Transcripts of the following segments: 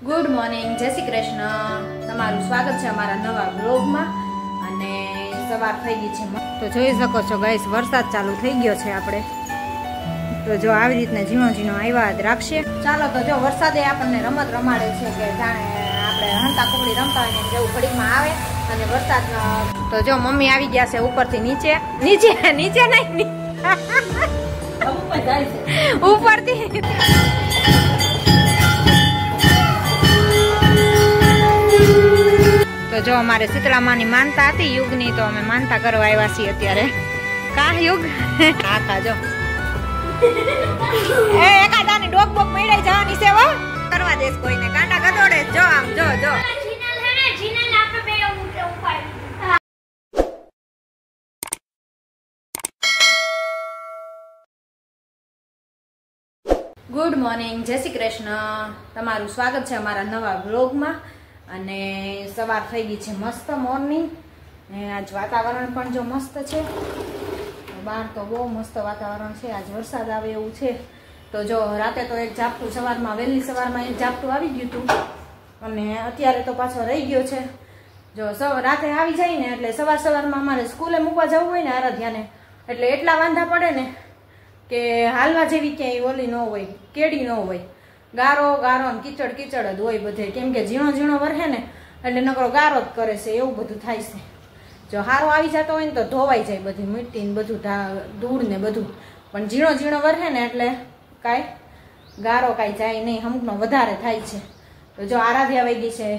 Good morning, જય શ્રી કૃષ્ણ. તમારું સ્વાગત છે અમારા નવા બ્લોગમાં. અને સવાર થઈ ગઈ છે તો જોઈ શકો છો ગાઈસ, વરસાદ ચાલુ થઈ ગયો છે. આપણે તો જો આવી રીતના ઝીણો ઝીણો આવ્યા જ રાખશે. ચાલો તો જો વરસાદે આપણને રમત રમાડે છે કે જાણે આપણે હંતા કુકડી રમતા હોય ને જેવું ઘડીમાં આવે. અને વરસાદ તો જો મમ્મી આવી ગયા છે ઉપરથી નીચે નીચે નહીં ઉપરથી તો જો અમારે શીતળામાની માનતા હતી યુગની, તો અમે માનતા કરવા આવ્યા છીએ અત્યારે. કા યુગ આખા જો એકાદાની ડોક બોક મેળાઈ જવાની સેવા કરવા દેશ કોઈને કાંટા ગદોડે. જો આમ જો ગુડ મોર્નિંગ, જય શ્રી કૃષ્ણ. તમારું સ્વાગત છે અમારા નવા બ્લોગમાં. અને સવાર થઈ ગઈ છે મસ્ત મોર્નિંગ. ને આજ વાતાવરણ પણ જો મસ્ત છે, બહાર તો બહુ મસ્ત વાતાવરણ છે. આજ વરસાદ આવે એવું છે. તો જો રાતે તો એક ઝાપટું સવારમાં વહેલી સવારમાં એક ઝાપટું આવી ગયું હતું અને અત્યારે તો પાછો રહી ગયો છે. જો રાતે આવી જાય ને એટલે સવારમાં અમારે સ્કૂલે મૂકવા જવું હોય ને આરાધ્યાને, એટલે એટલા વાંધા પડે ને કે હાલવા જેવી ક્યાંય ઓલી ન હોય, કેડી ન હોય. ગારો ને કીચડ જ હોય બધે, કેમ કે ઝીણો ઝીણો વરહે ને એટલે નકરો ગારો જ કરે છે, એવું બધું થાય છે. જો હારો આવી જતો હોય ને તો ધોવાઈ જાય બધી મીઠી ને બધું ધૂળ ને બધું, પણ ઝીણો વરહે ને એટલે કાંઈ ગારો કાંઈ જાય નહીં, અમુકનો વધારે થાય છે. તો જો આરાધ્યા વહી ગઈ છે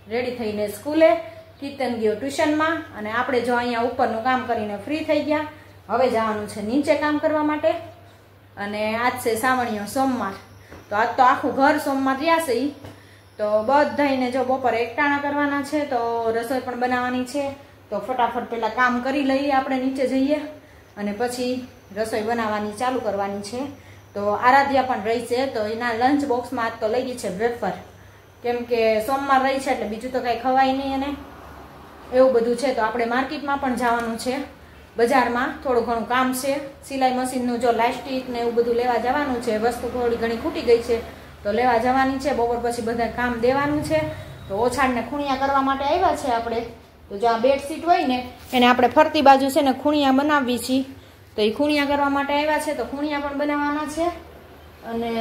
રેડી થઈને સ્કૂલે, કીર્તન ગયો ટ્યુશનમાં, અને આપણે જો અહીંયા ઉપરનું કામ કરીને ફ્રી થઈ ગયા. હવે જવાનું છે નીચે કામ કરવા માટે. અને આજ છે સાવણીઓ સોમવાર, તો આજ તો આખું ઘર સોમવાર રહ્યા છે. તો બધાને જો બપોરે એકટાણા કરવાના છે, તો રસોઈ પણ બનાવવાની છે. તો ફટાફટ પેલા કામ કરી લઈએ, આપણે નીચે જઈએ અને પછી રસોઈ બનાવવાની ચાલુ કરવાની છે. તો આરાધ્યા પણ રહી છે, તો એના લંચ બોક્સમાં આજ તો લઈ ગઈ છે વેફર, કેમ કે સોમવાર રહી છે એટલે બીજું તો કાંઈ ખવાય નહીં. અને એવું બધું છે. તો આપણે માર્કેટમાં પણ જવાનું છે, બજારમાં થોડું ઘણું કામ છે. સિલાઈ મશીનનું જો લાસ્ટિક ને એવું બધું લેવા જવાનું છે. વસ્તુ થોડી ઘણી ખૂટી ગઈ છે તો લેવા જવાની છે. બપોર પછી બધા કામ દેવાનું છે. તો ઓછાડને ખૂણિયા કરવા માટે આવ્યા છે આપણે. તો જો આ બેડશીટ હોય ને એને આપણે ફરતી બાજુ છે ને ખૂણિયા બનાવવી છે, તો એ ખૂણિયા કરવા માટે આવ્યા છે. તો ખૂણિયા પણ બનાવવાના છે અને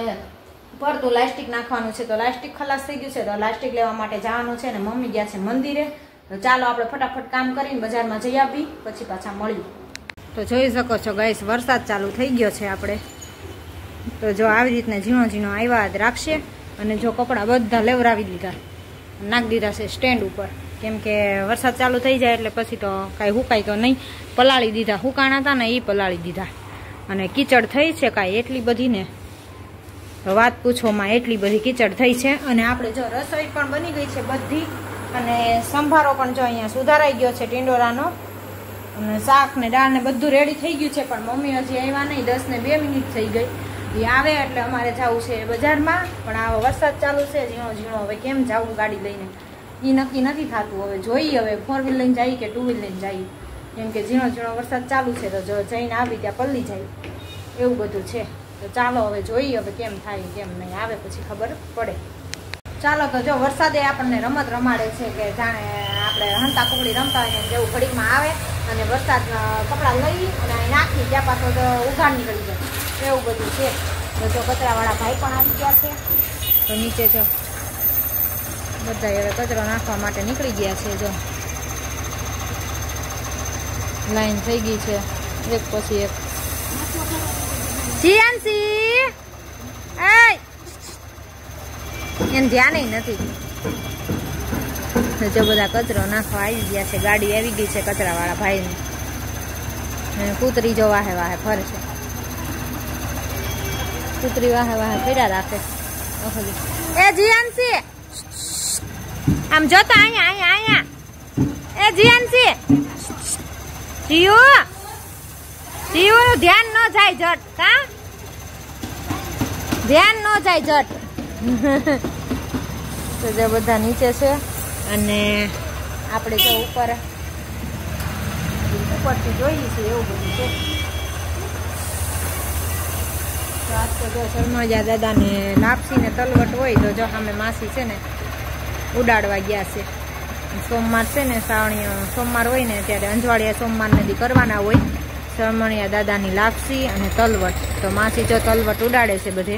પડતું લાસ્ટિક નાખવાનું છે. તો લાસ્ટિક ખલાસ થઈ ગયું છે, તો લાસ્ટિક લેવા માટે જવાનું છે. અને મમ્મી ગયા છે મંદિરે. તો ચાલો આપણે ફટાફટ કામ કરીને બજારમાં જઈ આવી, પછી પાછા મળીએ. તો જોઈ શકો છો ગાઈસ, વરસાદ ચાલુ થઈ ગયો છે આપણે. તો જો આવી રીતના ઝીણો ઝીણો આવ્યા જ રાખશે. અને જો કપડાં બધા લેવરાવી દીધા, નાખી દીધા છે સ્ટેન્ડ ઉપર, કેમ કે વરસાદ ચાલુ થઈ જાય એટલે પછી તો કાંઈ હુકાય તો નહીં. પલાળી દીધા, હુકાણા હતા ને એ પલાળી દીધા. અને કીચડ થઈ છે કાંઈ એટલી બધી ને તો વાત પૂછવામાં, એટલી બધી કીચડ થઈ છે. અને આપણે જો રસોઈ પણ બની ગઈ છે બધી, અને સંભારો પણ જો અહીંયા સુધારાઈ ગયો છે ટીંડોરાનો, અને શાક ને દાળ ને બધું રેડી થઈ ગયું છે. પણ મમ્મી હજી આવ્યા નહીં, 10 ને 2 મિનિટ થઈ ગઈ. એ આવે એટલે અમારે જવું છે બજારમાં. પણ આવો વરસાદ ચાલુ છે ઝીણો, હવે કેમ જવું ગાડી લઈને એ નક્કી નથી થતું. હવે જોઈએ, હવે 4 વ્હીલ લઈને જઈએ કે 2 વ્હીલ લઈને જઈએ, કેમ કે ઝીણો વરસાદ ચાલુ છે. તો જો જઈને આવી ત્યાં પલ્લી જાય એવું બધું છે. તો ચાલો હવે જોઈએ હવે કેમ થાય કેમ નહીં, આવે પછી ખબર પડે. ચાલો તો જો વરસાદે આપણને રમત રમાડે છે કે જાણે આપણે હંતા કુકડી રમતા હોય ને જેવું ઘડીમાં આવે. અને વરસાદ કપડાં લઈ અને નાખી ત્યાં પાછો તો ઉઘાડ નીકળી જાય, એવું બધું છે. તો જો કચરાવાળા ભાઈ પણ આવી ગયા છે. તો નીચે જો બધા હવે કચરો નાખવા માટે નીકળી ગયા છે. જો લાઈન થઈ ગઈ છે એક પછી એક. જીયાનસી એને ધ્યાન નથી. જો બધા કચરો નાખવા આવી ગયા છે, ગાડી આવી ગઈ છે કચરાવાળા ભાઈની. કૂતરી જો વાહે ફરે છે, કૂતરી વાહે ફેરા રાખે. એ જીયાનસી આમ જોતા અહીંયા એ જીયાનસી, જીવ નું ધ્યાન ન જાય જટ, કા ધ્યાન ન જાય જટ. તો જે બધા નીચે છે અને આપણે જો ઉપરથી જોઈએ છીએ એવું બધું છે. આજ તો જો શરમાળિયા દાદાને લાપસી ને તલવટ હોય તો જો અમે માસી છે ને ઉડાડવા ગયા છે. સોમવાર છે ને શ્રાવણીય સોમવાર હોય ને ત્યારે અંજવાળિયા સોમવારને દી કરવાના હોય શરમાળિયા દાદાની લાપસી અને તલવટ. તો માસી જો તલવટ ઉડાડે છે બધે.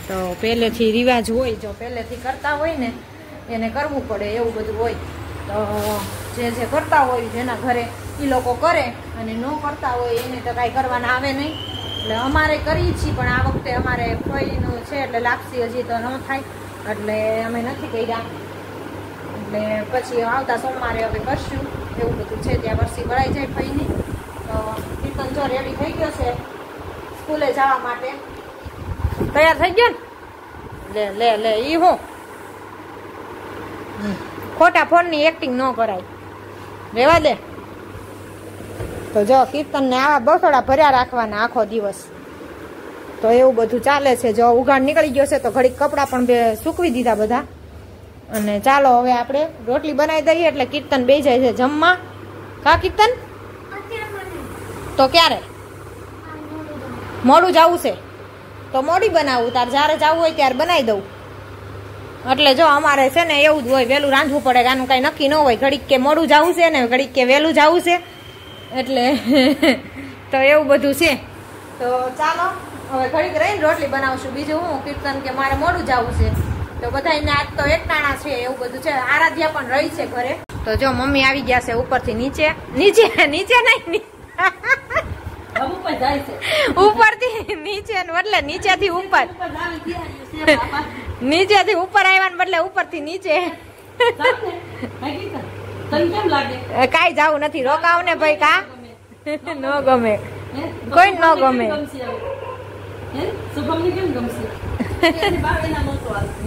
તો પહેલેથી રિવાજ હોય, જો પહેલેથી કરતા હોય ને એને કરવું પડે એવું બધું હોય. તો જે કરતા હોય જેના ઘરે એ લોકો કરે અને ન કરતા હોય એને તો કાંઈ કરવાના આવે નહીં. એટલે અમારે કરીએ છીએ પણ આ વખતે અમારે ફઈનું છે એટલે લાપસી હજી તો ન થાય એટલે અમે નથી કર્યા. એટલે પછી આવતા સોમવારે હવે કરશું એવું બધું છે. ત્યાં વરસી ભરાઈ જાય ફઈની. તો કીર્તન જો રેડી થઈ ગયો છે સ્કૂલે જવા માટે. તૈયાર થઈ ગયો ને? લે ઈ હો ખોટા ફોનની એક્ટિંગ ન કરાય, રેવા દે. તો જો કીર્તનને આવા બસોડા ભર્યા રાખવાના આખો દિવસ. તો એવું બધું ચાલે છે. જો ઉઘાડ નીકળી ગયો છે તો ઘડીક કપડાં પણ સૂકવી દીધા બધા. અને ચાલો હવે આપણે રોટલી બનાવી દઈએ એટલે કીર્તન બેસી જાય છે જમવા. કા કીર્તન? તો ક્યારે મોડું જવું છે તો મોડી બનાવું, તાર જ્યારે જવું હોય ત્યારે બનાવી દઉં. એટલે જો અમારે છે ને એવું જ હોય, વહેલું રાંધવું પડે. આનું કાંઈ નક્કી ન હોય, ઘડીક કે મોડું જવું છે ને ઘડીક કે વહેલું જવું છે એટલે તો એવું બધું છે. તો ચાલો હવે ઘડીક રહીને રોટલી બનાવશું. બીજું હું કીર્તન કે મારે મોડું જવું છે તો બધાને આજ તો એકટાણા છે એવું બધું છે. આરાધ્યા પણ રહી છે ઘરે. તો જો મમ્મી આવી ગયા છે ઉપરથી નીચે નહીં ઉપરથી નીચે બદલે નીચેથી ઉપર, નીચેથી ઉપર આવ્યા બદલે ઉપરથી નીચે. કાઈ જવું નથી, રોકાવ ને ભાઈ. કા ન ગમે, કોઈ ન ગમે.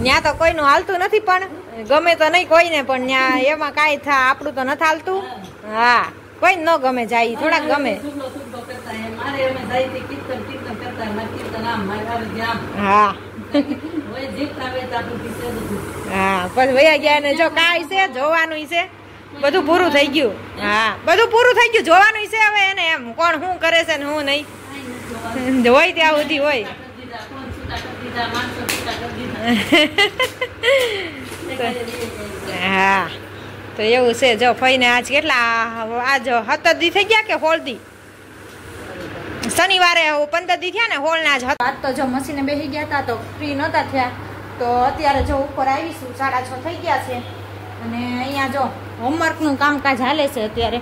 ત્યાં તો કોઈનું હાલતું નથી પણ ગમે તો નહીં કોઈને, પણ ત્યાં એમાં કાંઈ થાય આપણું તો નથી હાલતું. હા કોઈ ન ગમે, જાય થોડાક ગમે. હા હા પછી વયા ગયા ને જો કાંઈ છે જોવાનું છે, બધું પૂરું થઈ ગયું. હા બધું પૂરું થઈ ગયું, જોવાનું છે હવે એને એમ કોણ શું કરે છે ને શું નહીં હોય ત્યાં સુધી હોય. હા તો એવું છે. જો ફઈને આજ કેટલા આજ 17 દી થઈ ગયા કે 16 દી? શનિવારે 15 દી થયા ને, હોળના જ હતા. આજ તો જો મશીને બેસી ગયા હતા તો ફ્રી નહોતા થયા. તો અત્યારે જો ઉપર આવીશું, 6:30 થઈ ગયા છે. અને અહીંયા જો હોમવર્કનું કામકાજ હાલે છે અત્યારે.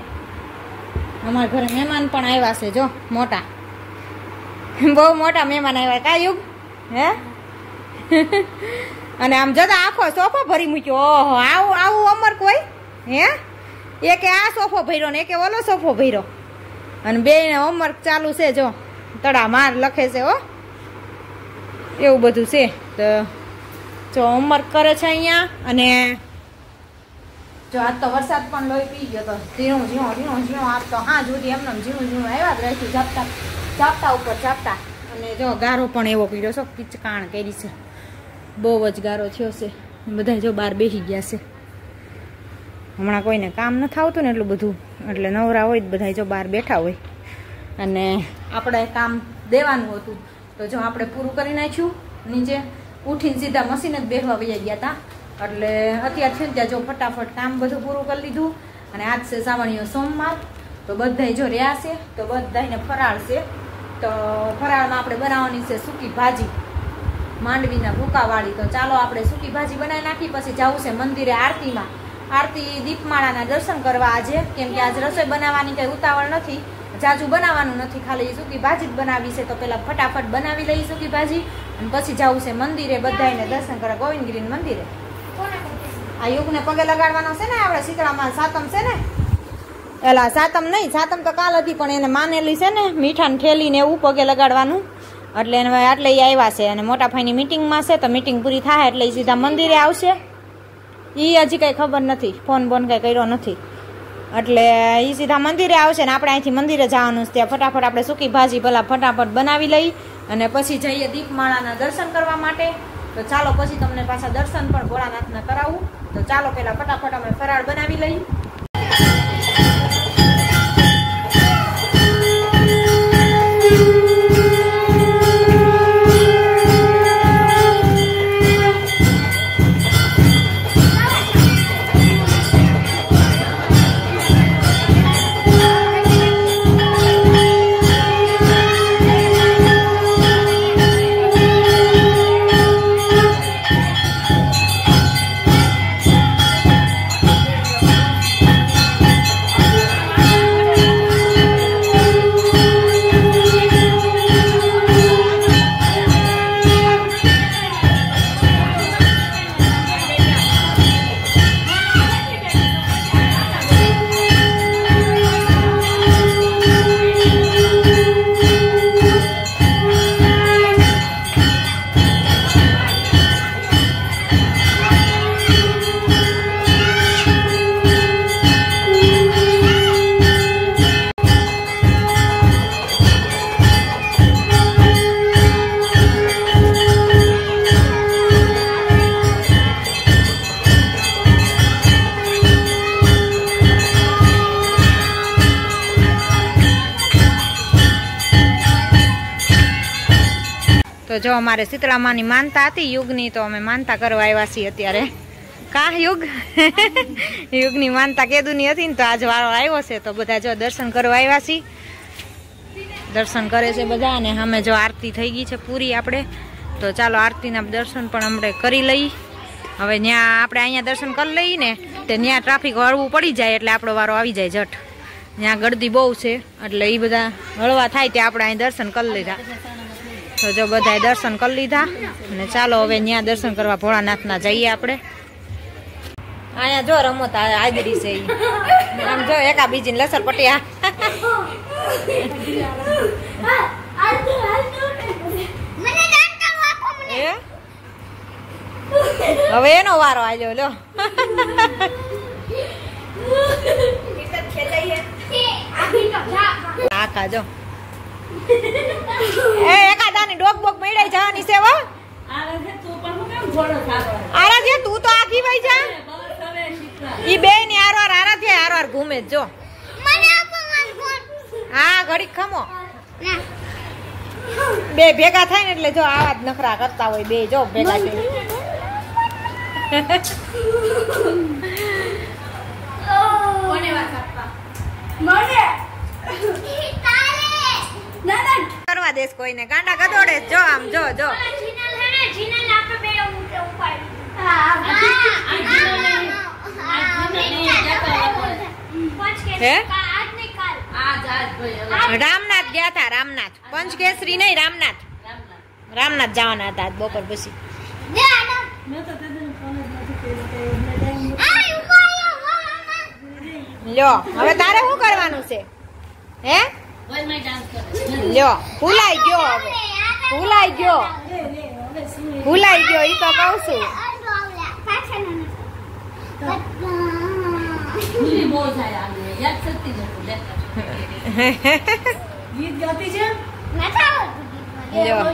અમારા ઘરે મહેમાન પણ આવ્યા છે જો મોટા, બહુ મોટા મહેમાન આવ્યા. કા યુગ હે? અને આમ જતા આખો સોફો ભરી મૂક્યો. ઓહો આવું હોમવર્ક હોય હે? એકે આ સોફો ભર્યો ને એકે ઓલો સોફો ભર્યો અને બે હોમવર્ક ચાલુ છે. જો તડા માર લખે છે હો, એવું બધું છે. તો જો હોમવર્ક કરે છે અહીંયા. અને જો આજ તો વરસાદ પણ લોહી પી ગયો તો ઝીણું ઝીણું આજ તો હા સુધી એમને ઝીણું આવ્યા જ રહીશું, ચાપતા ઉપર ચાપતા. અને જો ગારો પણ એવો પીડ્યો છે, કિચકાણ કરી છે, બહુ જ ગારો થયો છે. બધા જો બહાર બેસી ગયા છે. હમણાં કોઈને કામ નથી આવતું ને એટલું બધું, એટલે નવરા હોય બધા જો બહાર બેઠા હોય. અને આપણે કામ દેવાનું હતું તો જો આપણે પૂરું કરી નાખ્યું. નીચે ઉઠીને સીધા મશીન જ બેસવા વહી ગયા હતા. એટલે અત્યારે છે ત્યાં જો ફટાફટ કામ બધું પૂરું કરી લીધું. અને આજ છે શ્રાવણીયો સોમવાર તો બધાય જો રહ્યા છે. તો બધાને ફરાળ છે. તો ફરાળમાં આપણે બનાવવાની છે સૂકી ભાજી, માંડવીના ભૂકાવાળી. તો ચાલો આપણે સૂકી ભાજી બનાવી નાખી. પછી જવું છે મંદિરે આરતીમાં. આરતી દીપમાળાના દર્શન કરવા આજે, કેમ કે આજ રસોઈ બનાવવાની કંઈ ઉતાવળ નથી, જાજુ બનાવવાનું નથી, ખાલી સૂકી ભાજી જ બનાવી છે. તો પેલા ફટાફટ બનાવી લઈ સૂકી ભાજી અને પછી જવું છે મંદિરે બધાને દર્શન કરવા, ગોવિંદગીરી મંદિરે. આ યુગને પગે લગાડવાનો છે ને આપણે શીતળામાં સાતમ છે ને, એલા સાતમ નહીં, સાતમ તો કાલ હતી પણ એને માનેલી છે ને મીઠાને ઠેલીને એવું પગે લગાડવાનું. એટલે એને એટલે એ આવ્યા છે અને મોટા ભાઈની મિટિંગમાં છે. તો મિટિંગ પૂરી થાય એટલે એ સીધા મંદિરે આવશે. એ હજી કંઈ ખબર નથી, ફોન બોન કંઈ કર્યો નથી. એટલે એ સીધા મંદિરે આવશે ને આપણે અહીંથી મંદિરે જવાનું છે. ત્યાં ફટાફટ આપણે સૂકી ભાજી ભલા ફટાફટ બનાવી લઈ અને પછી જઈએ દીપમાળાના દર્શન કરવા માટે. તો ચાલો પછી તમને પાછા દર્શન પણ ભોળાનાથના કરાવું. તો ચાલો પહેલાં ફટાફટ અમે ફરાળ બનાવી લઈએ. જો અમારે શીતળામાની માનતા હતી યુગની, તો અમે માનતા કરવા આવ્યા છીએ અત્યારે. કા યુગ યુગની માનતા કેદુની હતી ને, તો આજ વારો આવ્યો છે, તો બધા જો દર્શન કરવા આવ્યા છીએ. દર્શન કરે છે બધા, અને અમે જો આરતી થઈ ગઈ છે પૂરી આપણે. તો ચાલો આરતીના દર્શન પણ આપણે કરી લઈએ. હવે ત્યાં આપણે અહીંયા દર્શન કરી લઈએ ને, તે ત્યાં ટ્રાફિક હળવું પડી જાય એટલે આપણો વારો આવી જાય જટ. ત્યાં ગળદી બહુ છે એટલે એ બધા હળવા થાય ત્યાં આપણે અહીં દર્શન કરી લીધા. તો જો બધાએ દર્શન કરી લીધા, અને ચાલો હવે ત્યાં દર્શન કરવા ભોળાનાથના જઈએ આપણે. અહીંયા જો રમત હાજરી છે, આમ જો એકા બીજી લસર પટિયા. હવે એનો વારો આવ્યો લો. આખા જો એ એકાદાની ડોક બોક મેળાઈ જવાની છે. હો આરાધ્યા તું તો આખી વઈ જા. ઈ બે ની આરવાર આરાધ્યા આરવાર ઘૂમે જો. હા ઘડીક ખમો. બે ભેગા થાય ને એટલે જો આવા જ નખરા કરતા હોય બે. જો ભેગા થઈ કરવા દેશ કોઈને ગાંડા ગદોડે. જો આમ જો જો રામનાથ ગયા હતા. રામનાથ પંચકેસરી નહીં, રામનાથ. રામનાથ જવાના હતા આજ બપોર પછી. લ્યો હવે તારે શું કરવાનું છે? હે લ્યો ભૂલાઈ ગયો. હવે ભૂલાઈ ગયો, ભૂલાઈ ગયો ઈ તો કઉ છું.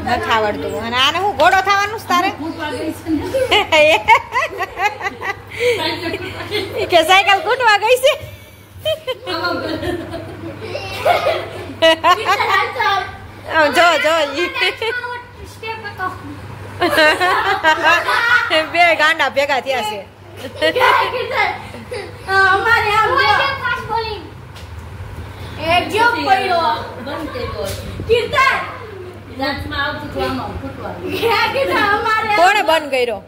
નથી આવડતું. અને આને હું ઘોડો થવાનું તારે? કે સાયકલ કૂટવા ગઈ છે. જો જો બે ગાંડા ભેગા થયા છે. કોણે બંધ કર્યો?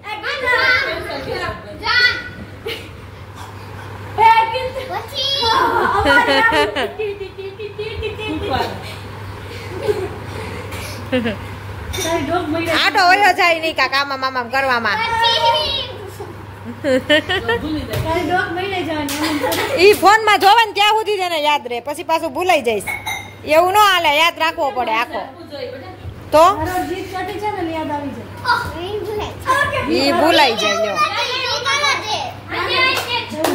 આટો ઓયો જાય નહીં કાકા મામા કરવામાં. ઈ ફોન માં જોવે ને ત્યાં સુધી તેને યાદ રહે, પછી પાછું ભૂલાઈ જઈશ. એવું ન હાલે, યાદ રાખવો પડે આખો. તો ઈ ભૂલાઈ જાય. લ્યો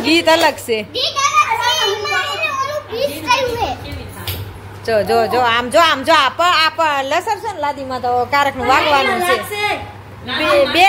ગીત અલગ છે. જો જો જો આમ જો આમ જો આપ લસર છે ને લાદીમાં તો કારક નું વાગવાનું છે. બે